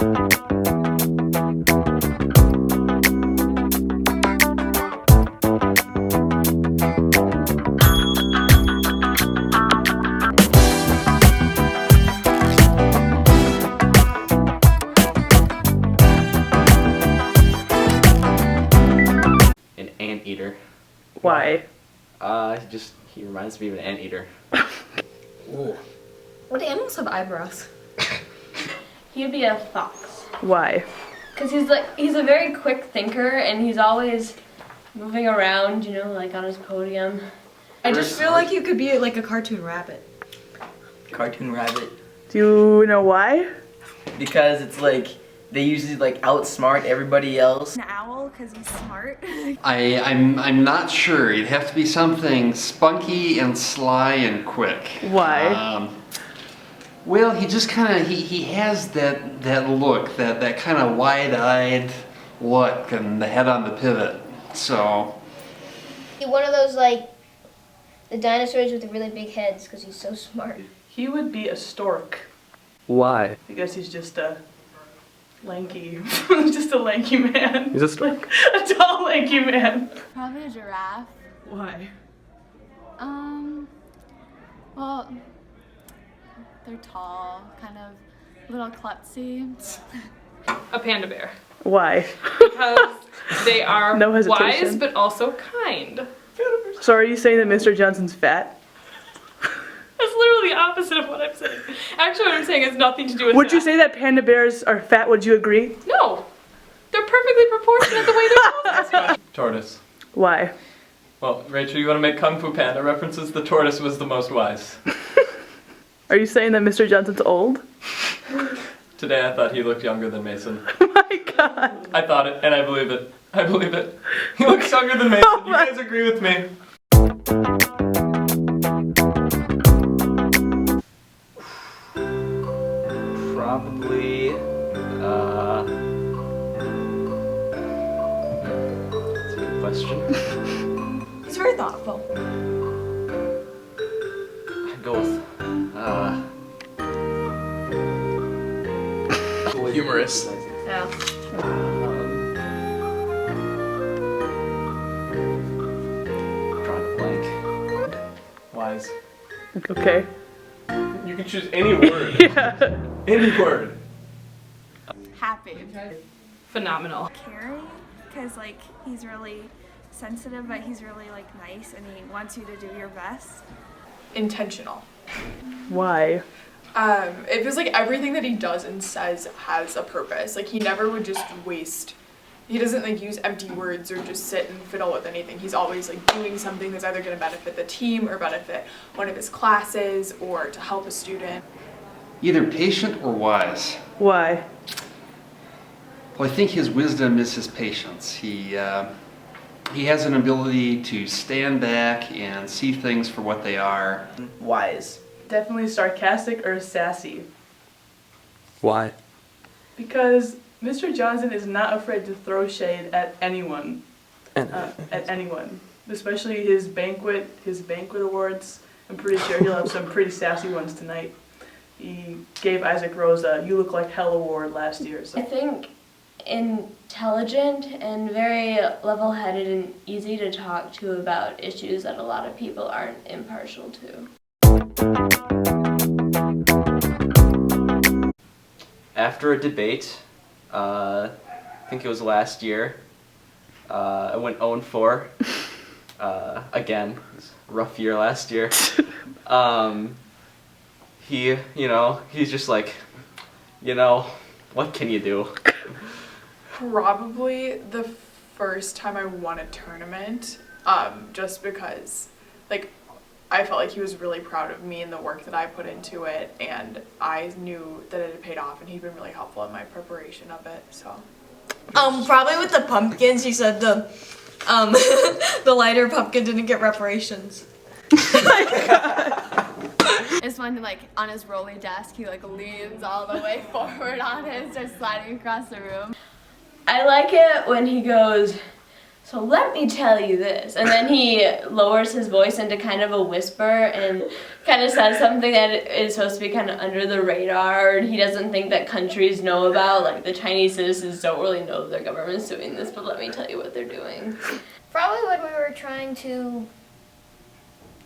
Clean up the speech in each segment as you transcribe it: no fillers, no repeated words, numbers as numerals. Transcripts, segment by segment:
An anteater. Why? He reminds me of an anteater. Ooh. What animals have eyebrows? He'd be a fox. Why? Because he's a very quick thinker and he's always moving around, you know, like on his podium. I just feel like you could be like a cartoon rabbit. Cartoon rabbit. Do you know why? Because it's like they usually like outsmart everybody else. An owl because he's smart. I'm not sure. It'd have to be something spunky and sly and quick. Why? Well, he just kind of he has that look, that kind of wide-eyed look, and the head on the pivot. So One of those like the dinosaurs with the really big heads because he's so smart. He would be a stork. Why? Because he's just a lanky, just a lanky man. He's a stork. Like, a tall, lanky man. Probably a giraffe. Why? Well, they're tall, kind of little klutzy. A panda bear. Why? Because they are No hesitation. wise but also kind. So are you saying that Mr. Johnson's fat? That's literally the opposite of what I'm saying. Actually, what I'm saying has nothing to do with Would you that. say that panda bears are fat? Would you agree? No. They're perfectly proportionate the way they're supposed to be. Tortoise. Why? Well, Rachel, you want to make Kung Fu Panda references? The tortoise was the most wise. Are you saying that Mr. Johnson's old? Today I thought he looked younger than Mason. Oh my god. I thought it, and I believe it. I believe it. He looks younger than Mason. Oh You my- guys agree with me? Probably, that's a good question. He's very thoughtful. I'd go with, Humorous. Yeah. drawing a blank. Wise. Okay. You can choose any word. Yeah. Any word. Happy. Phenomenal. Caring, because like he's really sensitive, but he's really like nice, and he wants you to do your best. Intentional. Why? It feels like everything that he does and says has a purpose. Like he never would just waste. He doesn't like use empty words or just sit and fiddle with anything. He's always like doing something that's either going to benefit the team or benefit one of his classes or to help a student. either patient or wise. Why? Well, I think his wisdom is his patience. He has an ability to stand back and see things for what they are. Wise. Definitely sarcastic or sassy. Why? Because Mr. Johnson is not afraid to throw shade at anyone. At anyone. Especially his banquet awards. I'm pretty sure he'll have some pretty sassy ones tonight. He gave Isaac Rose a "You Look Like Hell" award last year. So. I think intelligent and very level-headed and easy to talk to about issues that a lot of people aren't impartial to. After a debate, I think it was last year, I went 0-4. Again, it was a rough year last year. He's just like, what can you do? Probably the first time I won a tournament, just because, I felt like he was really proud of me and the work that I put into it, and I knew that it had paid off, and he'd been really helpful in my preparation of it, so. Probably with the pumpkins, he said the lighter pumpkin didn't get reparations. It's when on his rolly desk he leans all the way forward on it and starts sliding across the room. I like it when he goes, So let me tell you this. And then he lowers his voice into kind of a whisper and kind of says something that is supposed to be kind of under the radar, and he doesn't think that countries know about. Like, the Chinese citizens don't really know that their government's doing this, but let me tell you what they're doing. Probably when we were trying to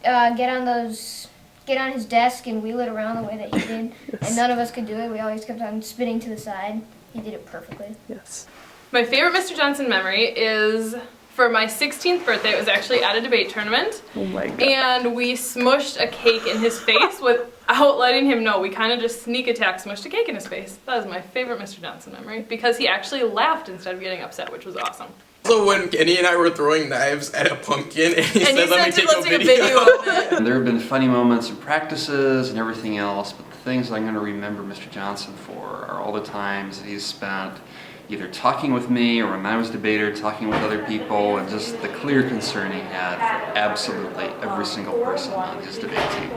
get on his desk and wheel it around the way that he did, and none of us could do it. We always kept on spinning to the side. He did it perfectly. Yes. My favorite Mr. Johnson memory is for my 16th birthday. It was actually at a debate tournament. Oh my god. And we smushed a cake in his face without letting him know. We kind of just sneak attack smushed a cake in his face. That was my favorite Mr. Johnson memory because he actually laughed instead of getting upset, which was awesome. So when Kenny and I were throwing knives at a pumpkin and he said, let me take a video of it. And there have been funny moments in practices and everything else, but the things I'm going to remember Mr. Johnson for are all the times that he's spent either talking with me or when I was debater, talking with other people, and just the clear concern he had for absolutely every single person on his debate team.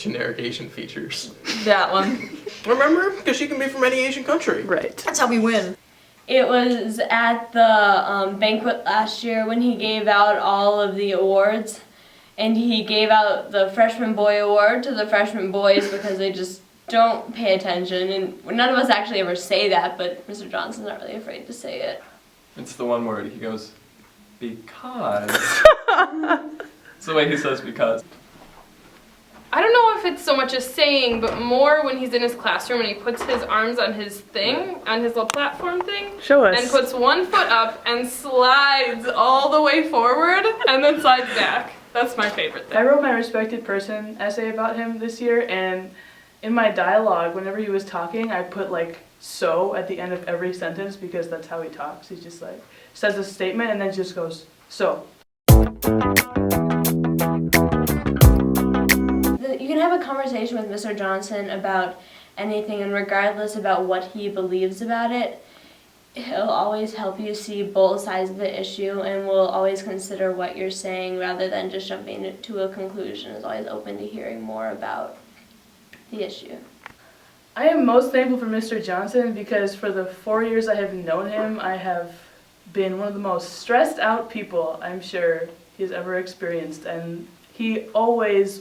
generic Asian features. That one. Remember? Because she can be from any Asian country. Right. That's how we win. It was at the banquet last year when he gave out all of the awards, and he gave out the freshman boy award to the freshman boys because they just don't pay attention, and none of us actually ever say that, but Mr. Johnson's not really afraid to say it. It's the one word. He goes, because. It's the way he says because. I don't know if it's so much a saying, but more when he's in his classroom and he puts his arms on his thing, on his little platform thing. Show us. And puts one foot up and slides all the way forward and then slides back. That's my favorite thing. I wrote my respected person essay about him this year, and in my dialogue, whenever he was talking, I put like so at the end of every sentence because that's how he talks. He just like says a statement and then just goes, so. You can have a conversation with Mr. Johnson about anything, and regardless about what he believes about it, he'll always help you see both sides of the issue and will always consider what you're saying rather than just jumping to a conclusion. Is always open to hearing more about the issue. I am most thankful for Mr. Johnson because for the 4 years I have known him, I have been one of the most stressed out people I'm sure he's ever experienced, and he always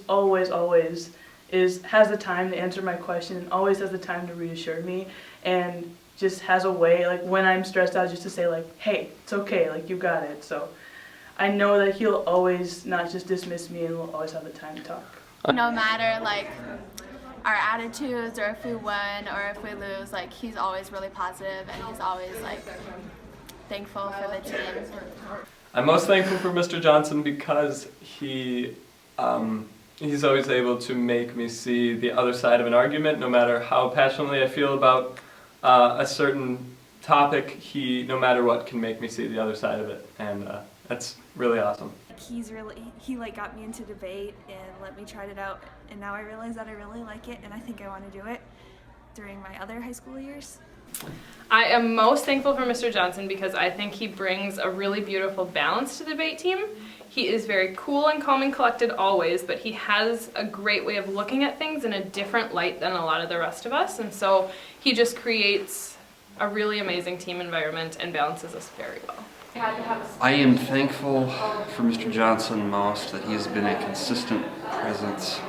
has the time to answer my question and always has the time to reassure me, and just has a way, like when I'm stressed out, just to say like, hey, it's okay, like you got it. So I know that he'll always not just dismiss me and will always have the time to talk. No matter like our attitudes or if we win or if we lose, like he's always really positive and he's always like thankful for the team. I'm most thankful for Mr. Johnson because he's always able to make me see the other side of an argument, no matter how passionately I feel about a certain topic. He, no matter what, can make me see the other side of it, and that's really awesome. He like got me into debate and let me try it out, and now I realize that I really like it, and I think I want to do it during my other high school years. I am most thankful for Mr. Johnson because I think he brings a really beautiful balance to the debate team. He is very cool and calm and collected always, but he has a great way of looking at things in a different light than a lot of the rest of us, and so he just creates a really amazing team environment and balances us very well. I am thankful for Mr. Johnson most that he has been a consistent presence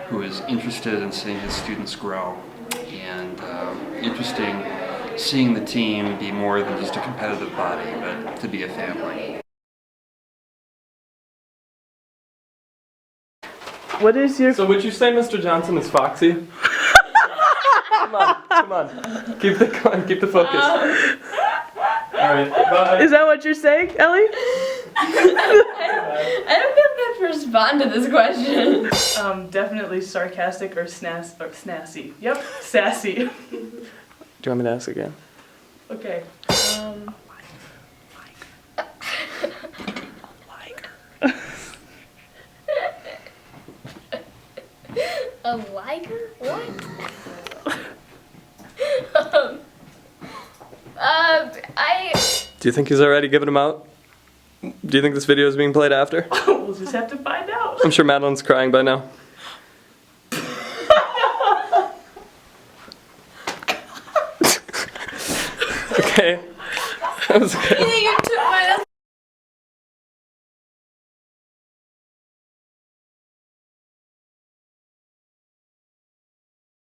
who is interested in seeing his students grow, and interesting seeing the team be more than just a competitive body, but to be a family. What is your... So would you say Mr. Johnson is foxy? Come on. Keep the focus. Alright, bye. Is that what you're saying, Ellie? I don't feel good to respond to this question. Definitely sarcastic or snassy. Yep, sassy. Do you want me to ask again? Okay. A liger? What? Do you think he's already given him out? Do you think this video is being played after? We'll just have to find out. I'm sure Madeline's crying by now. Okay. That was good.